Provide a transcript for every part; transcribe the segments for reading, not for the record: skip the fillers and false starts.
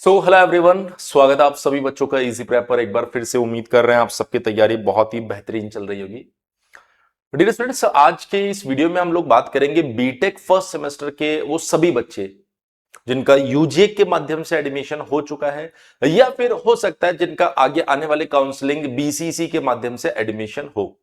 Hello everyone, स्वागत है आप सभी बच्चों का इजी प्रेप पर। एक बार फिर से उम्मीद कर रहे हैं आप सबकी तैयारी बहुत ही बेहतरीन चल रही होगी। डियर स्टूडेंट्स, आज के इस वीडियो में हम लोग बात करेंगे बीटेक फर्स्ट सेमेस्टर के वो सभी बच्चे जिनका यूजीए के माध्यम से एडमिशन हो चुका है या फिर हो सकता है जिनका आगे आने वाले काउंसलिंग बीसीसी के माध्यम से एडमिशन हो।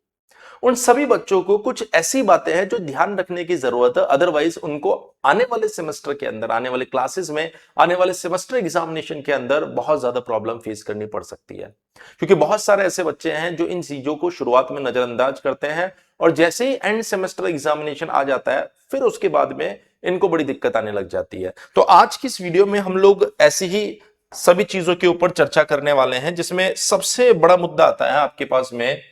उन सभी बच्चों को कुछ ऐसी बातें हैं जो ध्यान रखने की जरूरत है, अदरवाइज उनको आने वाले सेमेस्टर के अंदर, आने वाले क्लासेस में, आने वाले सेमेस्टर एग्जामिनेशन के अंदर बहुत ज्यादा प्रॉब्लम फेस करनी पड़ सकती है। क्योंकि बहुत सारे ऐसे बच्चे हैं जो इन चीजों को शुरुआत में नजरअंदाज करते हैं और जैसे ही एंड सेमेस्टर एग्जामिनेशन आ जाता है फिर उसके बाद में इनको बड़ी दिक्कत आने लग जाती है। तो आज की इस वीडियो में हम लोग ऐसी ही सभी चीजों के ऊपर चर्चा करने वाले हैं, जिसमें सबसे बड़ा मुद्दा आता है आपके पास में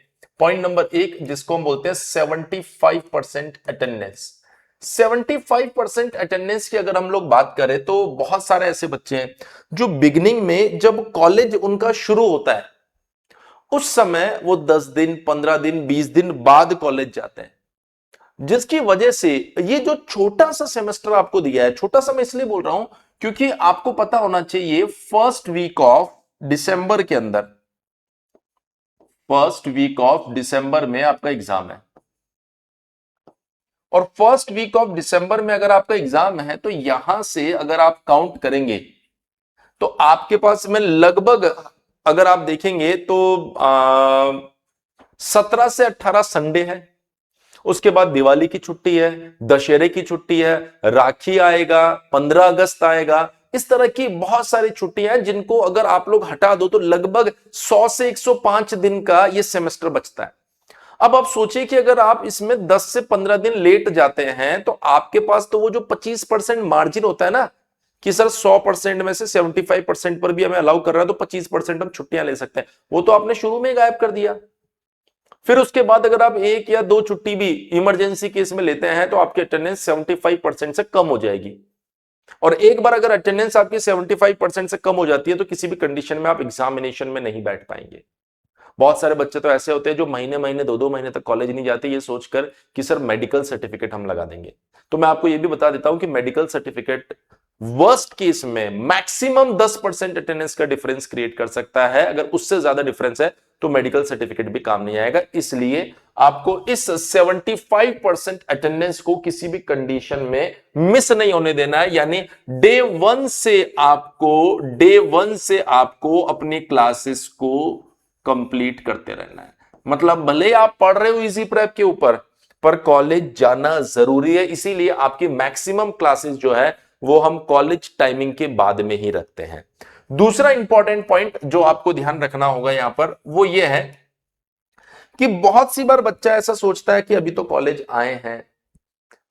पॉइंट नंबर 1, जिसको हम बोलते हैं 75% अटेंडेंस। 75% अटेंडेंस की अगर हम लोग बात करें तो बहुत सारे ऐसे बच्चे हैं जो बिगिनिंग में जब कॉलेज उनका शुरू होता है उस समय वो 10 दिन, 15 दिन, 20 दिन बाद कॉलेज जाते हैं, जिसकी वजह से ये जो छोटा सा सेमेस्टर आपको दिया है, छोटा सा मैं इसलिए बोल रहा हूं क्योंकि आपको पता होना चाहिए फर्स्ट वीक ऑफ दिसंबर के अंदर, फर्स्ट वीक ऑफ दिसंबर में आपका एग्जाम है। और फर्स्ट वीक ऑफ दिसंबर में अगर आपका एग्जाम है तो यहां से अगर आप काउंट करेंगे तो आपके पास में लगभग, अगर आप देखेंगे तो 17 से 18 संडे है। उसके बाद दिवाली की छुट्टी है, दशहरे की छुट्टी है, राखी आएगा, 15 अगस्त आएगा। इस तरह की बहुत सारी छुट्टियां हैं जिनको अगर आप लोग हटा दो तो लगभग 100 से 105 दिन का ये सेमेस्टर बचता है। अब आप सोचिए कि अगर आप इसमें 10 से 15 दिन लेट जाते हैं तो आपके पास तो वो जो 25% मार्जिन होता है ना, कि सर 100% में से 75% पर भी हमें अलाउ कर रहा है तो 25% हम छुट्टियां ले सकते हैं, वो तो आपने शुरू में गायब कर दिया। फिर उसके बाद अगर आप एक या दो छुट्टी भी इमरजेंसी केस में लेते हैं तो आपकी अटेंडेंस 75% से कम हो जाएगी। और एक बार अगर अटेंडेंस आपकी 75% से कम हो जाती है तो किसी भी कंडीशन में आप एग्जामिनेशन में नहीं बैठ पाएंगे। बहुत सारे बच्चे तो ऐसे होते हैं जो महीने महीने, 2-2 महीने तक कॉलेज नहीं जाते, ये सोचकर कि सर मेडिकल सर्टिफिकेट हम लगा देंगे। तो मैं आपको ये भी बता देता हूं कि मेडिकल सर्टिफिकेट वर्स्ट केस में मैक्सिमम 10% अटेंडेंस का डिफरेंस क्रिएट कर सकता है। अगर उससे ज्यादा डिफरेंस है तो मेडिकल सर्टिफिकेट भी काम नहीं आएगा। इसलिए आपको इस 75% अटेंडेंस को किसी भी कंडीशन में मिस नहीं होने देना है। यानी डे 1 से आपको अपनी क्लासेस को कंप्लीट करते रहना है। मतलब भले आप पढ़ रहे हो इजी प्रेप के ऊपर, पर कॉलेज जाना जरूरी है। इसीलिए आपकी मैक्सिमम क्लासेस जो है वो हम कॉलेज टाइमिंग के बाद में ही रखते हैं। दूसरा इंपॉर्टेंट पॉइंट जो आपको ध्यान रखना होगा यहां पर वो ये है कि बहुत सी बार बच्चा ऐसा सोचता है कि अभी तो कॉलेज आए हैं,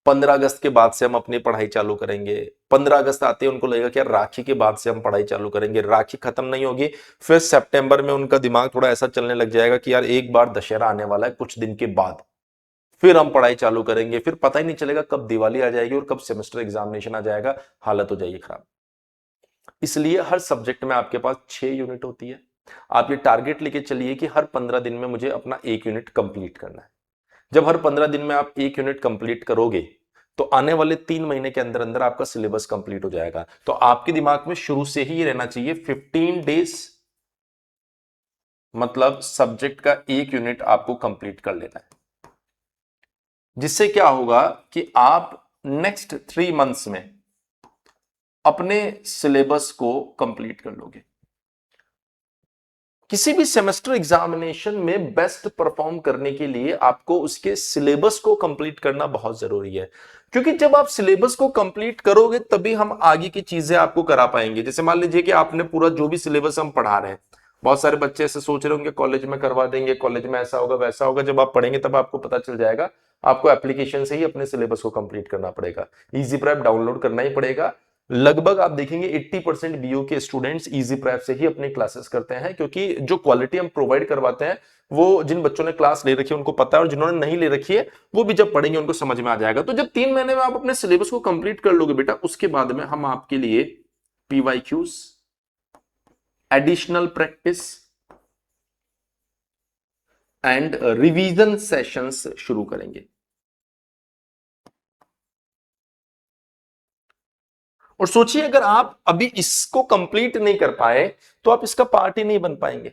15 अगस्त के बाद से हम अपनी पढ़ाई चालू करेंगे। 15 अगस्त आते ही उनको लगेगा कि यार राखी के बाद से हम पढ़ाई चालू करेंगे, राखी खत्म नहीं होगी। फिर सितंबर में उनका दिमाग थोड़ा ऐसा चलने लग जाएगा कि यार एक बार दशहरा आने वाला है कुछ दिन के बाद, फिर हम पढ़ाई चालू करेंगे। फिर पता ही नहीं चलेगा कब दिवाली आ जाएगी और कब सेमेस्टर एग्जामिनेशन आ जाएगा, हालत हो जाएगी खराब। इसलिए हर सब्जेक्ट में आपके पास 6 यूनिट होती है। आप ये टारगेट लेके चलिए कि हर 15 दिन में मुझे अपना 1 यूनिट कंप्लीट करना है। जब हर 15 दिन में आप 1 यूनिट कंप्लीट करोगे तो आने वाले 3 महीने के अंदर अंदर आपका सिलेबस कंप्लीट हो जाएगा। तो आपके दिमाग में शुरू से ही रहना चाहिए 15 डेज, मतलब सब्जेक्ट का 1 यूनिट आपको कंप्लीट कर लेना है। जिससे क्या होगा कि आप नेक्स्ट 3 मंथ्स में अपने सिलेबस को कंप्लीट कर लोगे। किसी भी सेमेस्टर एग्जामिनेशन में बेस्ट परफॉर्म करने के लिए आपको उसके सिलेबस को कंप्लीट करना बहुत जरूरी है। क्योंकि जब आप सिलेबस को कंप्लीट करोगे तभी हम आगे की चीजें आपको करा पाएंगे। जैसे मान लीजिए कि आपने पूरा जो भी सिलेबस हम पढ़ा रहे हैं, बहुत सारे बच्चे ऐसे सोच रहे होंगे कॉलेज में करवा देंगे, कॉलेज में ऐसा होगा वैसा होगा। जब आप पढ़ेंगे तब आपको पता चल जाएगा आपको एप्लीकेशन से ही अपने सिलेबस को कंप्लीट करना पड़ेगा। इजी प्रेप डाउनलोड करना ही पड़ेगा। लगभग आप देखेंगे 80% बीयू के स्टूडेंट्स इजी प्रेप से ही अपनी क्लासेस करते हैं, क्योंकि जो क्वालिटी हम प्रोवाइड करवाते हैं वो जिन बच्चों ने क्लास ले रखी है उनको पता है, और जिन्होंने नहीं ले रखी है वो भी जब पढ़ेंगे उनको समझ में आ जाएगा। तो जब 3 महीने में आप अपने सिलेबस को कंप्लीट कर लोगे बेटा, उसके बाद में हम आपके लिए PYQs, additional practice and revision sessions शुरू करेंगे। और सोचिए अगर आप अभी इसको कंप्लीट नहीं कर पाए तो आप इसका पार्ट ही नहीं बन पाएंगे,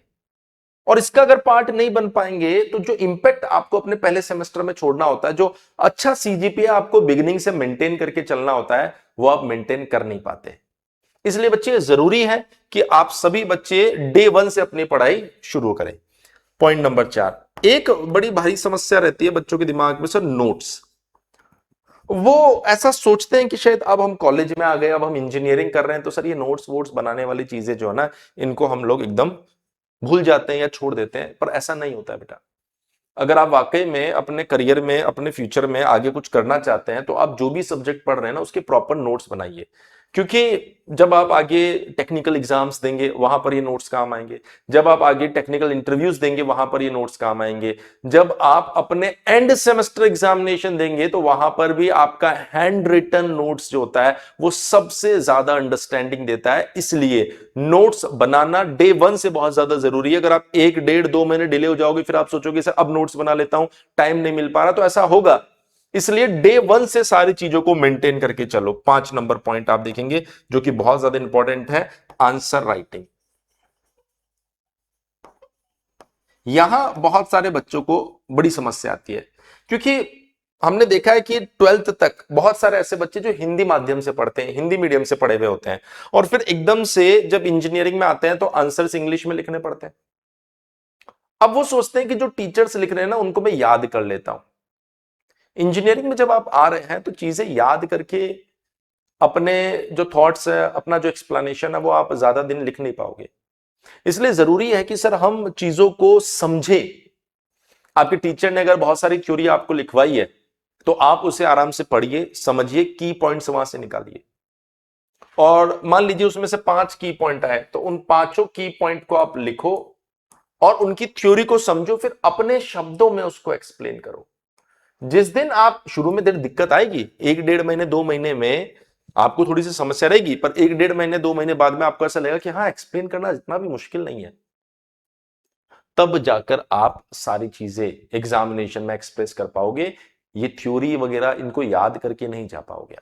और इसका अगर पार्ट नहीं बन पाएंगे तो जो इंपैक्ट आपको अपने पहले सेमेस्टर में छोड़ना होता है, जो अच्छा सीजीपीए आपको बिगिनिंग से मेंटेन करके चलना होता है, वो आप मेंटेन कर नहीं पाते। इसलिए बच्चे जरूरी है कि आप सभी बच्चे डे 1 से अपनी पढ़ाई शुरू करें। पॉइंट नंबर 4, एक बड़ी भारी समस्या रहती है बच्चों के दिमाग में, सर नोट्स। वो ऐसा सोचते हैं कि शायद अब हम कॉलेज में आ गए, अब हम इंजीनियरिंग कर रहे हैं, तो सर ये नोट्स वोट्स बनाने वाली चीजें जो है ना, इनको हम लोग एकदम भूल जाते हैं या छोड़ देते हैं। पर ऐसा नहीं होता है बेटा। अगर आप वाकई में अपने करियर में, अपने फ्यूचर में आगे कुछ करना चाहते हैं, तो आप जो भी सब्जेक्ट पढ़ रहे हैं ना, उसके प्रॉपर नोट्स बनाइए। क्योंकि जब आप आगे टेक्निकल एग्जाम्स देंगे वहां पर ये नोट्स काम आएंगे, जब आप आगे टेक्निकल इंटरव्यूज देंगे वहां पर ये नोट्स काम आएंगे, जब आप अपने एंड सेमेस्टर एग्जामिनेशन देंगे तो वहां पर भी आपका हैंड रिटन नोट्स जो होता है वो सबसे ज्यादा अंडरस्टैंडिंग देता है। इसलिए नोट्स बनाना डे 1 से बहुत ज्यादा जरूरी है। अगर आप 1 डेढ़ 2 महीने डिले हो जाओगे, फिर आप सोचोगे सर अब नोट्स बना लेता हूं, टाइम नहीं मिल पा रहा, तो ऐसा होगा। इसलिए डे 1 से सारी चीजों को मेंटेन करके चलो। 5 नंबर पॉइंट आप देखेंगे जो कि बहुत ज्यादा इंपॉर्टेंट है, आंसर राइटिंग। यहां बहुत सारे बच्चों को बड़ी समस्या आती है, क्योंकि हमने देखा है कि 12th तक बहुत सारे ऐसे बच्चे जो हिंदी माध्यम से पढ़ते हैं, हिंदी मीडियम से पढ़े हुए होते हैं, और फिर एकदम से जब इंजीनियरिंग में आते हैं तो आंसर्स इंग्लिश में लिखने पड़ते हैं। अब वो सोचते हैं कि जो टीचर्स लिख रहे हैं ना उनको मैं याद कर लेता हूं। इंजीनियरिंग में जब आप आ रहे हैं तो चीजें याद करके अपने जो थॉट्स है, अपना जो एक्सप्लेनेशन है, वो आप ज्यादा दिन लिख नहीं पाओगे। इसलिए जरूरी है कि सर हम चीजों को समझे। आपके टीचर ने अगर बहुत सारी थ्योरी आपको लिखवाई है तो आप उसे आराम से पढ़िए, समझिए, की पॉइंट्स वहां से निकालिए, और मान लीजिए उसमें से 5 की पॉइंट आए तो उन पांचों की पॉइंट को आप लिखो और उनकी थ्योरी को समझो, फिर अपने शब्दों में उसको एक्सप्लेन करो। जिस दिन आप शुरू में देर दिक्कत आएगी, 1 डेढ़ महीने 2 महीने में आपको थोड़ी सी समस्या रहेगी, पर 1 डेढ़ महीने 2 महीने बाद में आपको ऐसा लगेगा कि हाँ, एक्सप्लेन करना इतना भी मुश्किल नहीं है। तब जाकर आप सारी चीजें एग्जामिनेशन में एक्सप्रेस कर पाओगे। ये थ्योरी वगैरह इनको याद करके नहीं जा पाओगे।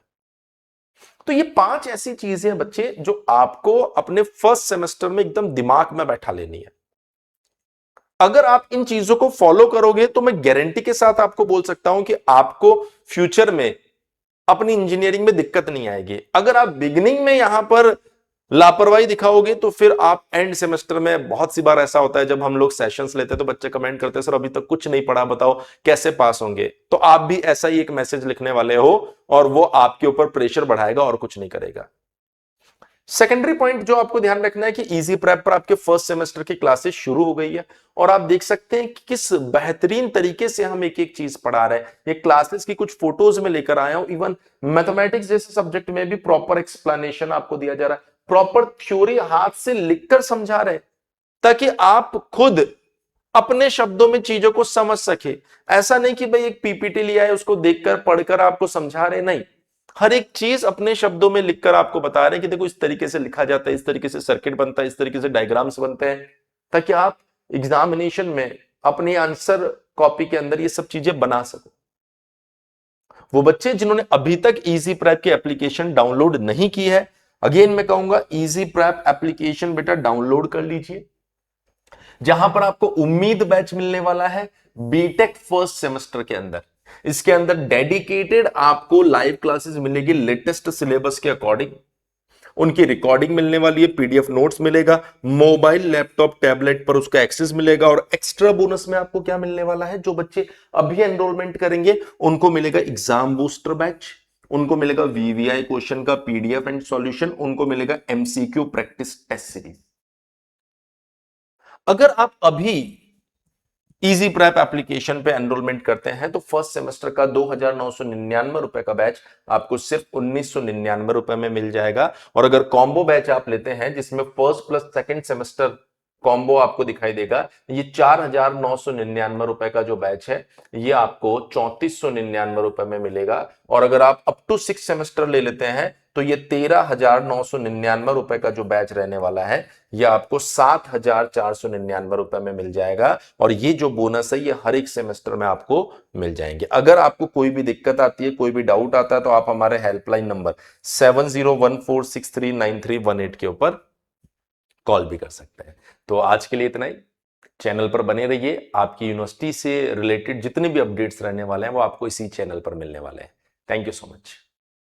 तो ये 5 ऐसी चीजें हैं बच्चे जो आपको अपने फर्स्ट सेमेस्टर में एकदम दिमाग में बैठा लेनी है। अगर आप इन चीजों को फॉलो करोगे तो मैं गारंटी के साथ आपको बोल सकता हूं कि आपको फ्यूचर में अपनी इंजीनियरिंग में दिक्कत नहीं आएगी। अगर आप बिगिनिंग में यहां पर लापरवाही दिखाओगे तो फिर आप एंड सेमेस्टर में, बहुत सी बार ऐसा होता है जब हम लोग सेशंस लेते हैं तो बच्चे कमेंट करते हैं सर अभी तक कुछ नहीं पढ़ा, बताओ कैसे पास होंगे। तो आप भी ऐसा ही एक मैसेज लिखने वाले हो और वो आपके ऊपर प्रेशर बढ़ाएगा और कुछ नहीं करेगा। सेकेंडरी पॉइंट जो आपको ध्यान रखना है कि इजी प्रेप पर आपके फर्स्ट सेमेस्टर की क्लासेस शुरू हो गई है, और आप देख सकते हैं कि किस बेहतरीन तरीके से हम एक एक चीज पढ़ा रहे हैं। ये क्लासेस की कुछ फोटोज में लेकर आया हूं। इवन मैथमेटिक्स जैसे सब्जेक्ट में भी प्रॉपर एक्सप्लेनेशन आपको दिया जा रहा है, प्रॉपर थ्योरी हाथ से लिखकर समझा रहे हैं, ताकि आप खुद अपने शब्दों में चीजों को समझ सके। ऐसा नहीं कि भाई एक पीपीटी लिया है उसको देखकर पढ़कर आपको समझा रहे, नहीं, हर एक चीज अपने शब्दों में लिखकर आपको बता रहे हैं कि देखो इस तरीके से लिखा जाता है, इस तरीके से सर्किट बनता है, इस तरीके से डायग्राम्स बनते हैं, ताकि आप एग्जामिनेशन में अपनी आंसर कॉपी के अंदर ये सब चीजें बना सको। वो बच्चे जिन्होंने अभी तक इजी प्रेप की एप्लीकेशन डाउनलोड नहीं की है, अगेन मैं कहूंगा इजी प्रेप एप्लीकेशन बेटा डाउनलोड कर लीजिए, जहां पर आपको उम्मीद बैच मिलने वाला है बीटेक फर्स्ट सेमेस्टर के अंदर। इसके अंदर डेडिकेटेड आपको लाइव क्लासेस मिलेगी लेटेस्ट सिलेबस के अकॉर्डिंग, उनकी रिकॉर्डिंग मिलने वाली है, पीडीएफ नोट्स मिलेगा, मोबाइल लैपटॉप टैबलेट पर उसका एक्सेस मिलेगा, और एक्स्ट्रा बोनस में आपको क्या मिलने वाला है, जो बच्चे अभी एनरोलमेंट करेंगे उनको मिलेगा एग्जाम बूस्टर बैच, उनको मिलेगा वीवीआई क्वेश्चन का पीडीएफ एंड सॉल्यूशन, उनको मिलेगा एमसीक्यू प्रैक्टिस टेस्ट सीरीज। अगर आप अभी इजी प्रेप एप्लीकेशन पे एनरोलमेंट करते हैं तो फर्स्ट सेमेस्टर का 2,999 रुपए का बैच आपको सिर्फ 1,999 रुपए में मिल जाएगा। और अगर कॉम्बो बैच आप लेते हैं जिसमें first plus second semester combo आपको दिखाई देगा। ये 4,999 रुपए का जो बैच है ये आपको 3,499 रुपए में मिलेगा। और अगर आप अप टू 6 सेमेस्टर ले लेते हैं तो ये 13,999 रुपए का जो बैच रहने वाला है ये आपको 7,499 रुपए में मिल जाएगा। और ये जो बोनस है ये हर एक सेमेस्टर में आपको मिल जाएंगे। अगर आपको कोई भी दिक्कत आती है, कोई भी डाउट आता है, तो आप हमारे हेल्पलाइन नंबर 7014639318 के ऊपर कॉल भी कर सकते हैं। तो आज के लिए इतना ही। चैनल पर बने रहिए, आपकी यूनिवर्सिटी से रिलेटेड जितने भी अपडेट्स रहने वाले हैं वो आपको इसी चैनल पर मिलने वाले हैं। Thank you so much.